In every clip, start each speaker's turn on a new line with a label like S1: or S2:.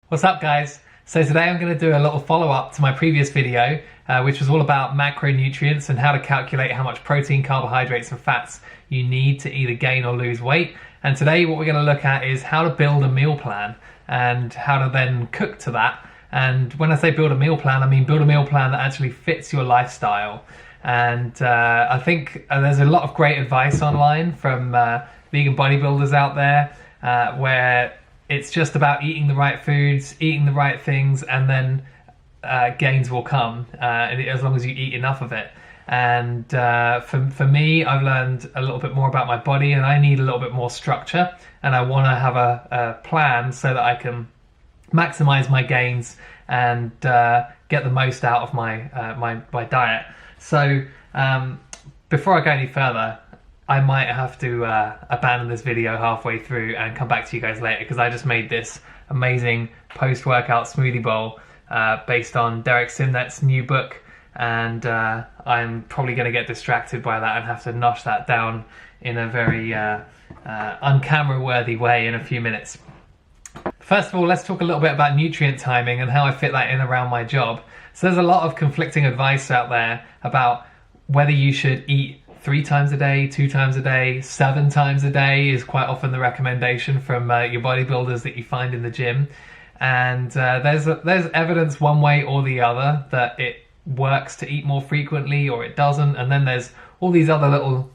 S1: What's up, guys? So today I'm going to do a little follow-up to my previous video, which was all about macronutrients and how to calculate how much protein, carbohydrates and fats you need to either gain or lose weight. And today what we're going to look at is how to build a meal plan and how to then cook to that. And when I say build a meal plan, I mean build a meal plan that actually fits your lifestyle. And I think there's a lot of great advice online from vegan bodybuilders out there where it's just about eating the right foods, eating the right things, and then gains will come as long as you eat enough of it. And for me, I've learned a little bit more about my body, and I need a little bit more structure, and I want to have a plan so that I can maximize my gains and get the most out of my diet. So before I go any further, I might have to abandon this video halfway through and come back to you guys later, because I just made this amazing post-workout smoothie bowl based on Derek Simnett's new book, and I'm probably going to get distracted by that and have to nosh that down in a very uncamera worthy way in a few minutes. First of all, let's talk a little bit about nutrient timing and how I fit that in around my job. So there's a lot of conflicting advice out there about whether you should eat 3 times a day, 2 times a day, 7 times a day is quite often the recommendation from your bodybuilders that you find in the gym. And there's evidence one way or the other that it works to eat more frequently or it doesn't. And then there's all these other little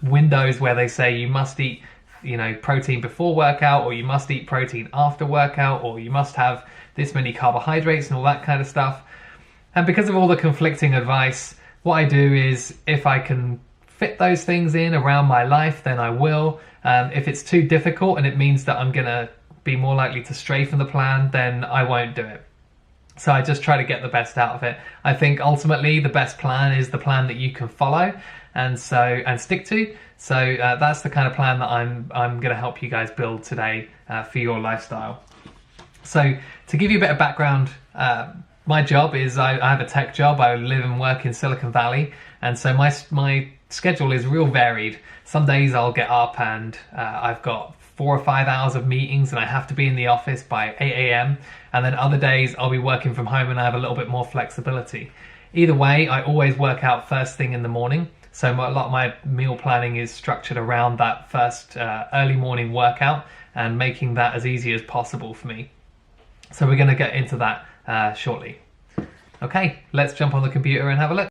S1: windows where they say you must eat, protein before workout, or you must eat protein after workout, or you must have this many carbohydrates and all that kind of stuff. And because of all the conflicting advice, what I do is, if I can fit those things in around my life, then I will. If it's too difficult and it means that I'm gonna be more likely to stray from the plan, then I won't do it. So I just try to get the best out of it. I think ultimately the best plan is the plan that you can follow and stick to. So that's the kind of plan that I'm gonna help you guys build today for your lifestyle. So to give you a bit of background, my job is I have a tech job. I live and work in Silicon Valley, and so my schedule is real varied. Some days I'll get up and I've got 4 or 5 hours of meetings and I have to be in the office by 8 a.m. And then other days I'll be working from home and I have a little bit more flexibility. Either way, I always work out first thing in the morning. So a lot of my meal planning is structured around that first early morning workout and making that as easy as possible for me. So we're going to get into that shortly. Okay, let's jump on the computer and have a look.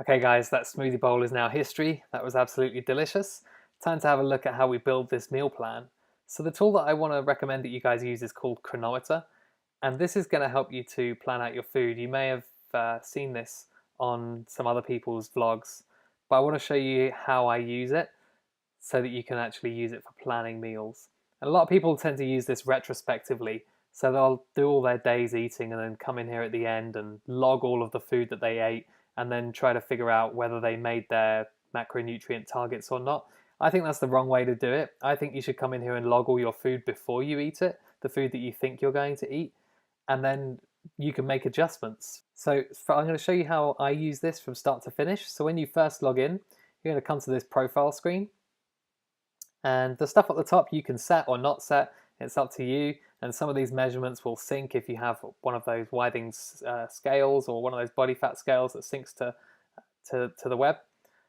S1: Okay guys, that smoothie bowl is now history. That was absolutely delicious. Time to have a look at how we build this meal plan. So the tool that I want to recommend that you guys use is called Chronometer, and this is going to help you to plan out your food. You may have seen this on some other people's vlogs, but I want to show you how I use it so that you can actually use it for planning meals. And a lot of people tend to use this retrospectively, so they'll do all their days eating and then come in here at the end and log all of the food that they ate, and then try to figure out whether they made their macronutrient targets or not. I think that's the wrong way to do it. I think you should come in here and log all your food before you eat it, the food that you think you're going to eat, and then you can make adjustments. So I'm going to show you how I use this from start to finish. So when you first log in, you're going to come to this profile screen, and the stuff at the top you can set or not set. It's up to you, and some of these measurements will sync if you have one of those Whiting scales or one of those body fat scales that syncs to the web.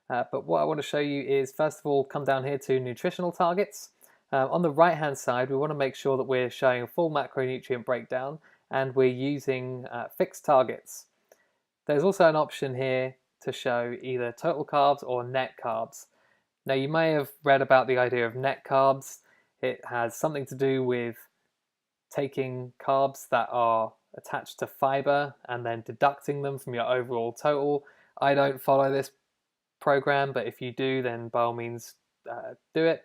S1: But what I want to show you is, first of all, come down here to nutritional targets. On the right hand side, we want to make sure that we're showing a full macronutrient breakdown and we're using fixed targets. There's also an option here to show either total carbs or net carbs. Now you may have read about the idea of net carbs. It has something to do with taking carbs that are attached to fiber and then deducting them from your overall total. I don't follow this program, but if you do, then by all means do it.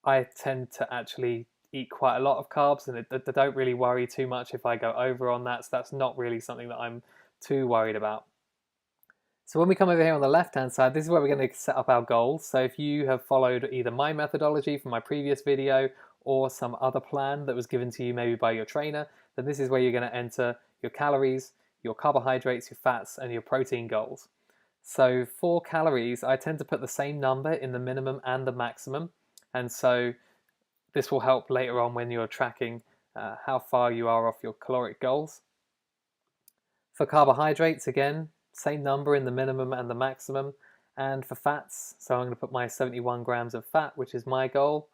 S1: I tend to actually eat quite a lot of carbs, and I don't really worry too much if I go over on that, so that's not really something that I'm too worried about. So when we come over here on the left hand side, this is where we're going to set up our goals. So if you have followed either my methodology from my previous video or some other plan that was given to you maybe by your trainer, then this is where you're going to enter your calories, your carbohydrates, your fats, and your protein goals. So for calories, I tend to put the same number in the minimum and the maximum, and so this will help later on when you're tracking how far you are off your caloric goals. For carbohydrates, again, same number in the minimum and the maximum. And for fats, so I'm going to put my 71 grams of fat, which is my goal.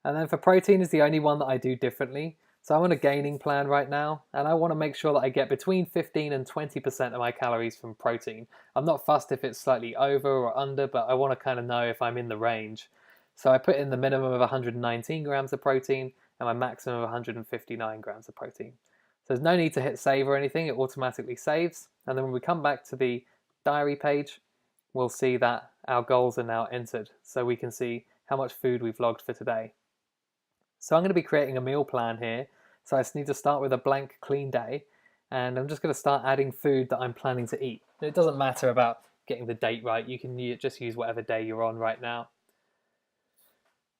S1: And then for protein is the only one that I do differently. So I'm on a gaining plan right now, and I want to make sure that I get between 15 and 20% of my calories from protein. I'm not fussed if it's slightly over or under, but I want to kind of know if I'm in the range. So I put in the minimum of 119 grams of protein and my maximum of 159 grams of protein. So there's no need to hit save or anything, it automatically saves. And then when we come back to the diary page, we'll see that our goals are now entered. So we can see how much food we've logged for today. So I'm going to be creating a meal plan here. So I just need to start with a blank clean day. And I'm just going to start adding food that I'm planning to eat. It doesn't matter about getting the date right. You can just use whatever day you're on right now.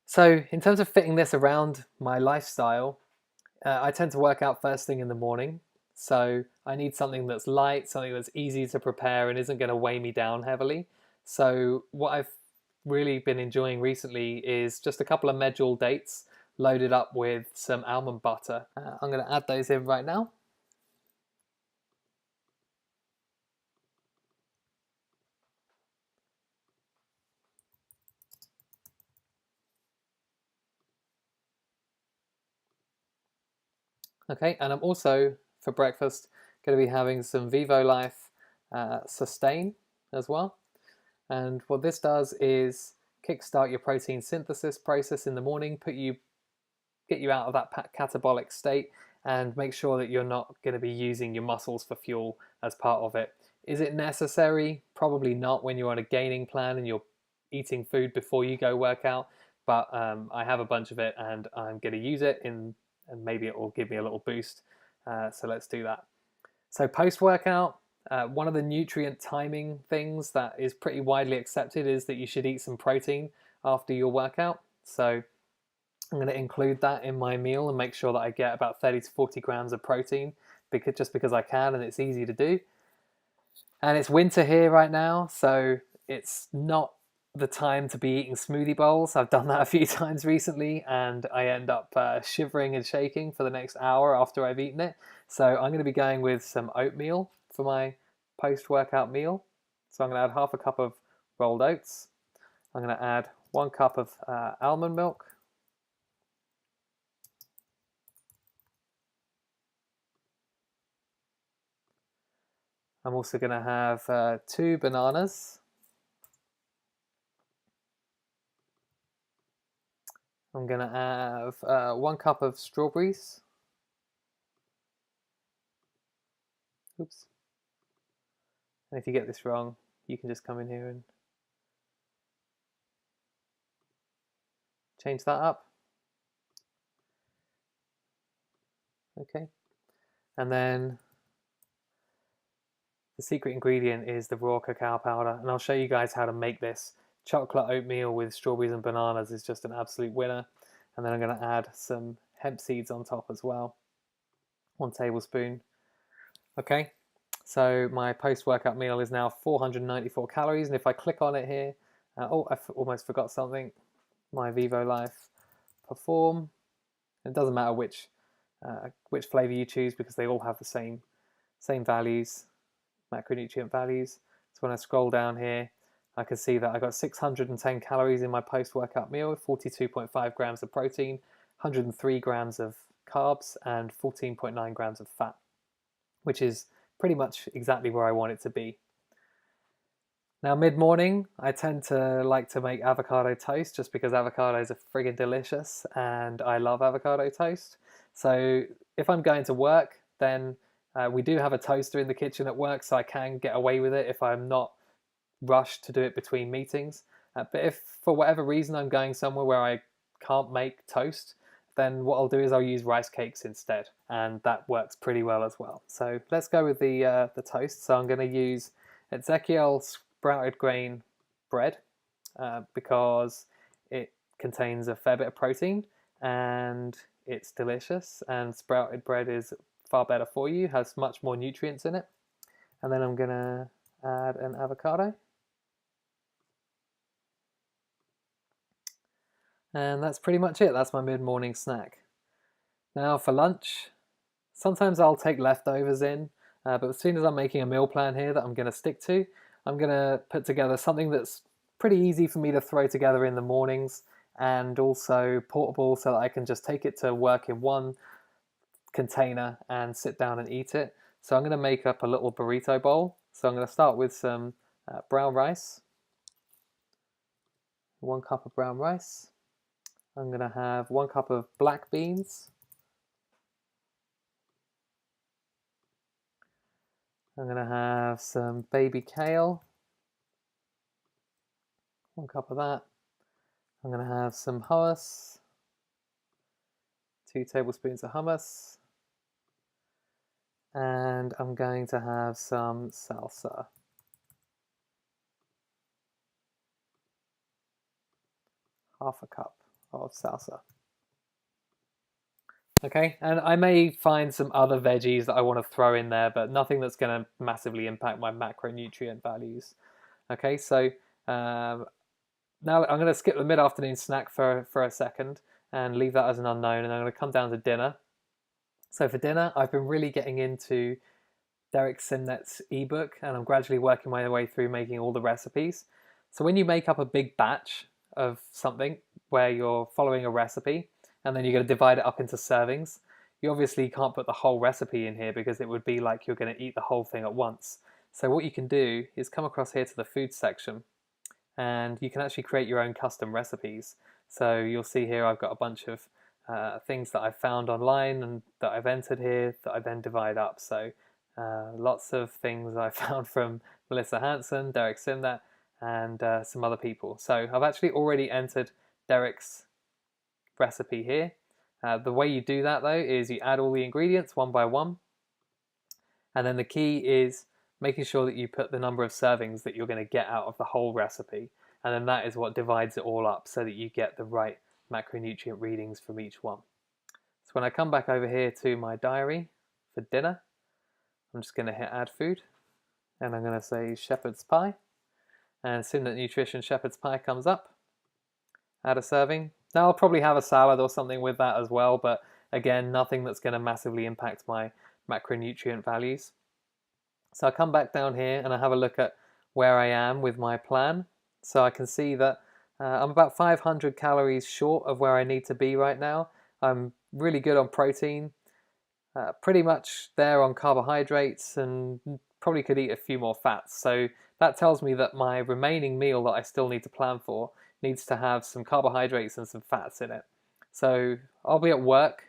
S1: So in terms of fitting this around my lifestyle, I tend to work out first thing in the morning. So I need something that's light, something that's easy to prepare and isn't going to weigh me down heavily. So what I've really been enjoying recently is just a couple of medjool dates loaded up with some almond butter. I'm going to add those in right now. Okay, and I'm also, for breakfast, going to be having some Vivo Life Sustain as well. And what this does is kickstart your protein synthesis process in the morning, get you out of that catabolic state, and make sure that you're not going to be using your muscles for fuel as part of it. Is it necessary? Probably not when you're on a gaining plan and you're eating food before you go work out, but I have a bunch of it and I'm going to use it and maybe it will give me a little boost. So let's do that. So post-workout, one of the nutrient timing things that is pretty widely accepted is that you should eat some protein after your workout. So I'm going to include that in my meal and make sure that I get about 30 to 40 grams of protein just because I can and it's easy to do. And it's winter here right now, so it's not the time to be eating smoothie bowls. I've done that a few times recently and I end up shivering and shaking for the next hour after I've eaten it. So I'm going to be going with some oatmeal for my post-workout meal. So I'm going to add half a cup of rolled oats. I'm going to add 1 cup of almond milk. I'm also going to have 2 bananas. I'm going to have 1 cup of strawberries. Oops. And if you get this wrong, you can just come in here and change that up. Okay. And then the secret ingredient is the raw cacao powder, and I'll show you guys how to make this. Chocolate oatmeal with strawberries and bananas is just an absolute winner. And then I'm going to add some hemp seeds on top as well. 1 tablespoon. Okay, so my post-workout meal is now 494 calories, and if I click on it here, oh, I almost forgot something. My Vivo Life Perform. It doesn't matter which flavor you choose because they all have the same values, macronutrient values. So when I scroll down here, I can see that I got 610 calories in my post-workout meal, 42.5 grams of protein, 103 grams of carbs, and 14.9 grams of fat, which is pretty much exactly where I want it to be. Now mid-morning, I tend to like to make avocado toast just because avocados are friggin' delicious and I love avocado toast. So if I'm going to work, then we do have a toaster in the kitchen at work, so I can get away with it if I'm not rushed to do it between meetings. But if for whatever reason I'm going somewhere where I can't make toast, then what I'll do is I'll use rice cakes instead, and that works pretty well as well. So let's go with the toast. So I'm going to use Ezekiel sprouted grain bread because it contains a fair bit of protein and it's delicious, and sprouted bread is far better for you, has much more nutrients in it. And then I'm going to add an avocado. And that's pretty much it. That's my mid-morning snack. Now for lunch, sometimes I'll take leftovers in, but as soon as I'm making a meal plan here that I'm going to stick to, I'm going to put together something that's pretty easy for me to throw together in the mornings and also portable so that I can just take it to work in one container and sit down and eat it. So I'm going to make up a little burrito bowl. So I'm going to start with some brown rice, 1 cup of brown rice. I'm going to have 1 cup of black beans. I'm going to have some baby kale, 1 cup of that. I'm going to have some hummus, 2 tablespoons of hummus. And I'm going to have some salsa. Half a cup of salsa. Okay, and I may find some other veggies that I want to throw in there, but nothing that's going to massively impact my macronutrient values. Okay, so now I'm going to skip the mid-afternoon snack for a second and leave that as an unknown, and I'm going to come down to dinner. So for dinner, I've been really getting into Derek Simnet's ebook, and I'm gradually working my way through making all the recipes. So when you make up a big batch of something where you're following a recipe, and then you're going to divide it up into servings, you obviously can't put the whole recipe in here because it would be like you're going to eat the whole thing at once. So what you can do is come across here to the food section, and you can actually create your own custom recipes. So you'll see here I've got a bunch of things that I've found online and that I've entered here that I then divide up. So lots of things I found from Melissa Hanson, Derek Simnet, and some other people. So I've actually already entered Derek's recipe here. The way you do that though is you add all the ingredients one by one, and then the key is making sure that you put the number of servings that you're going to get out of the whole recipe, and then that is what divides it all up so that you get the right macronutrient readings from each one. So when I come back over here to my diary for dinner, I'm just going to hit add food, and I'm going to say shepherd's pie, and Simnet Nutrition shepherd's pie comes up. Add a serving. Now I'll probably have a salad or something with that as well, but again, nothing that's going to massively impact my macronutrient values. So I come back down here and I have a look at where I am with my plan. So I can see that I'm about 500 calories short of where I need to be right now. I'm really good on protein, pretty much there on carbohydrates, and probably could eat a few more fats. So that tells me that my remaining meal that I still need to plan for needs to have some carbohydrates and some fats in it. So I'll be at work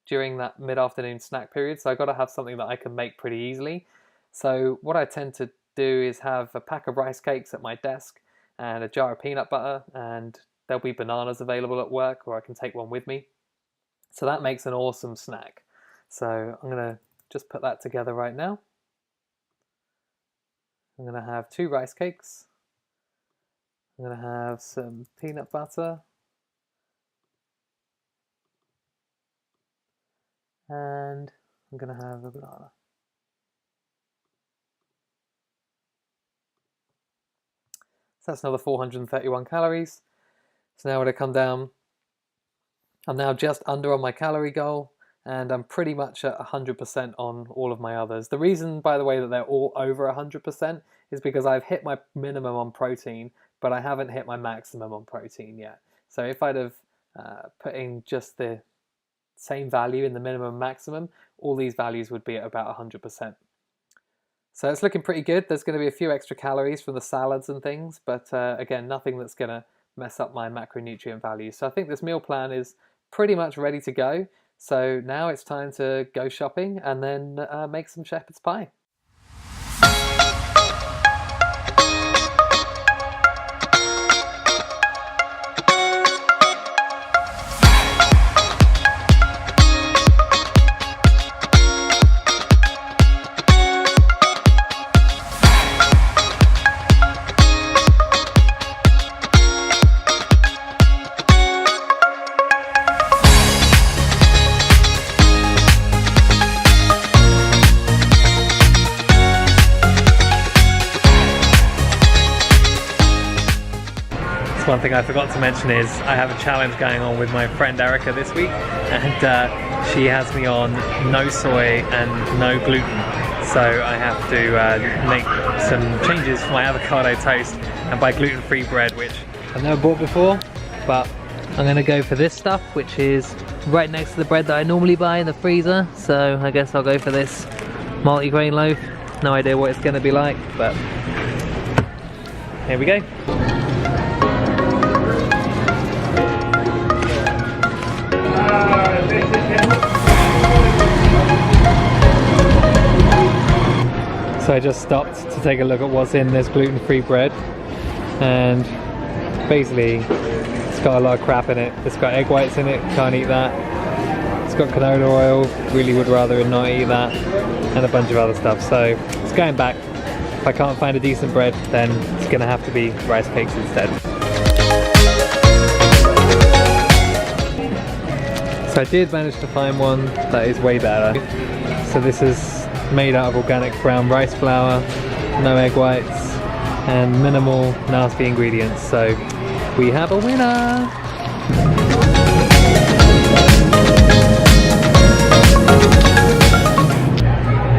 S1: during that mid-afternoon snack period, so I've got to have something that I can make pretty easily. So what I tend to do is have a pack of rice cakes at my desk and a jar of peanut butter, and there'll be bananas available at work, or I can take one with me. So that makes an awesome snack. So I'm going to just put that together right now. I'm going to have 2 rice cakes. I'm going to have some peanut butter, and I'm going to have a banana. So that's another 431 calories. So now when I come down, I'm now just under on my calorie goal, and I'm pretty much at 100% on all of my others. The reason, by the way, that they're all over 100% is because I've hit my minimum on protein, but I haven't hit my maximum on protein yet. So if I'd have put in just the same value in the minimum and maximum, all these values would be at about 100%. So it's looking pretty good. There's going to be a few extra calories from the salads and things, but again, nothing that's going to mess up my macronutrient values. So I think this meal plan is pretty much ready to go. So now it's time to go shopping and then make some shepherd's pie. One thing I forgot to mention is I have a challenge going on with my friend Erica this week, and she has me on no soy and no gluten. So I have to make some changes for my avocado toast and buy gluten-free bread, which I've never bought before, but I'm gonna go for this stuff, which is right next to the bread that I normally buy in the freezer. So I guess I'll go for this multi-grain loaf. No idea what it's gonna be like, but here we go. So I just stopped to take a look at what's in this gluten-free bread, and basically it's got a lot of crap in it. It's got egg whites in it, can't eat that. It's got canola oil, really would rather not eat that, and a bunch of other stuff. So it's going back. If I can't find a decent bread, then it's gonna have to be rice cakes instead. So I did manage to find one that is way better. So this is made out of organic brown rice flour, no egg whites, and minimal nasty ingredients. So we have a winner!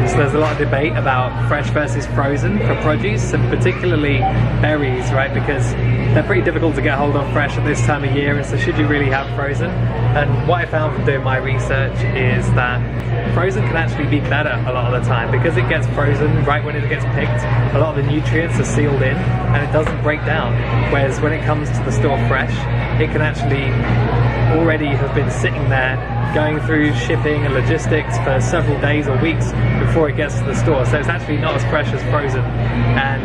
S1: So there's a lot of debate about fresh versus frozen for produce, and particularly berries, right? Because they're pretty difficult to get hold of fresh at this time of year, and so should you really have frozen? And what I found from doing my research is that frozen can actually be better a lot of the time, because it gets frozen right when it gets picked. A lot of the nutrients are sealed in and it doesn't break down, whereas when it comes to the store fresh, it can actually already have been sitting there going through shipping and logistics for several days or weeks before it gets to the store, so it's actually not as fresh as frozen. And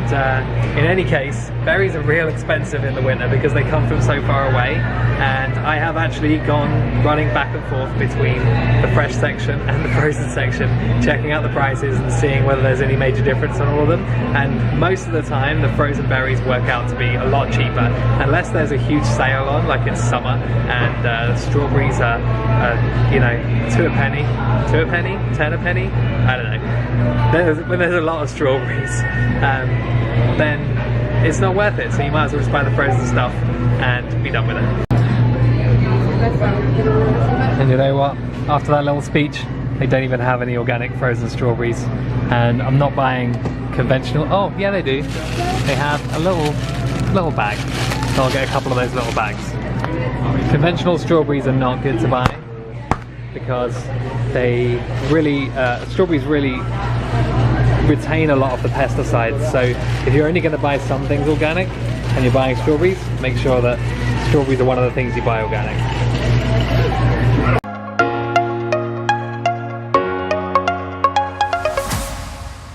S1: in any case, berries are real expensive in the winter because they come from so far away, and I have actually gone running back and forth between the fresh section and the frozen section, checking out the prices and seeing whether there's any major difference on all of them. And most of the time the frozen berries work out to be a lot cheaper, unless there's a huge sale on, like it's summer, and strawberries are you know, 2 a penny, 2 a penny, 10 a penny, I don't know. When there's a lot of strawberries, then it's not worth it, so you might as well just buy the frozen stuff and be done with it. And you know what, after that little speech, they don't even have any organic frozen strawberries, and I'm not buying conventional. Oh yeah, they do. They have a little bag, so I'll get a couple of those little bags. Conventional strawberries are not good to buy because they really, strawberries really retain a lot of the pesticides. So if you're only going to buy some things organic and you're buying strawberries, make sure that strawberries are one of the things you buy organic.